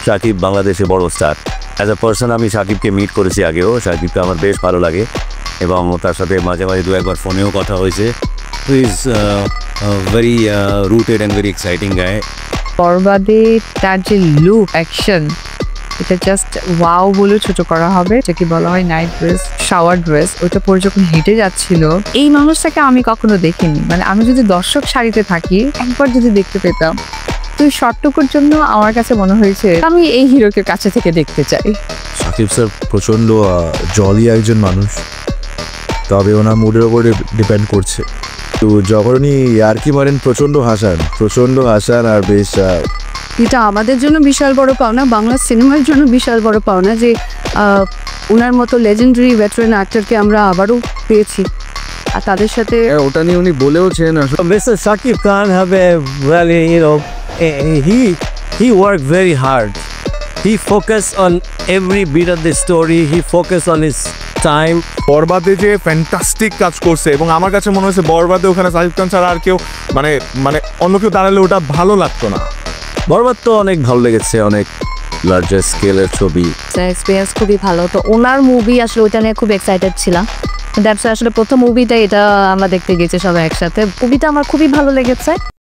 শাকিব বাংলাদেশে বড় star. As a person আমি শাকিবকে মিট করেছি আগেও, শাকিবকে আমার বেশ ভালো লাগে এবং তার সাথে মাঝে মাঝে দু একবার ফোনেও কথা হয়েছে। He is very rooted and very exciting গায়। বরবাদে তার যে লুক অ্যাকশন, এটা জাস্ট ওয়াও বলে ছোট করা হবে, যেটি বলা হয় নাইট ড্রেস, শাওয়ার ড্রেস। ওইটা পরে যখন হেঁটে যাচ্ছিল, এই মানুষটাকে আমি কখনো দেখিনি। মানে আমি যদি দর্শক সারিতে থাকি, একবার যদি দেখতে পেতাম, তো শর্টটুকুর জন্য আমার কাছে মনে হয়েছে আমি এই হিরোকে কাছে থেকে দেখতে চাই। সাকিব স্যার প্রচণ্ড জলি একজন মানুষ, তবে ওনার মুডের ওপরে ডিপেন্ড করছে। তো যখন উনি ইয়ার্কি মারেন প্রচণ্ড হাসান আর বেশ এটা আমাদের জন্য বিশাল বড় পাওনা, বাংলা সিনেমার জন্য বিশাল বড় পাওনা যে ওনার মতো লেজেন্ডারি ভেটারান অ্যাক্টরকে আমরা আবারও পেয়েছি। আর তাদের সাথে ওটা নিয়ে উনি বলেওছেন। Mr. Shakib Khan have a really, he worked very hard. He focused on every bit of the story. He focused on his time. বরবাদে যে ফ্যান্টাস্টিক কাজ করছে এবং আমার কাছে মনে হয়েছে বরবাদে ওখানে সাকিব খান ছাড়া আর কেউ মানে অন্য কেউ দাঁড়ালে ওটা ভালো লাগতো না। বরবাদ তো অনেক ভালো লেগেছে, অনেক লার্জার স্কেলের ছবি। এক্সপিরিয়েন্স খুবই ভালো। তো ওনার মুভি আসলে ওইটা নিয়ে খুব এক্সাইটেড ছিলাম। দ্যাটস আসলে প্রথম মুভিটা এটা আমরা দেখতে গেছি সবাই একসাথে। মুভিটা আমার খুবই ভালো লেগেছে।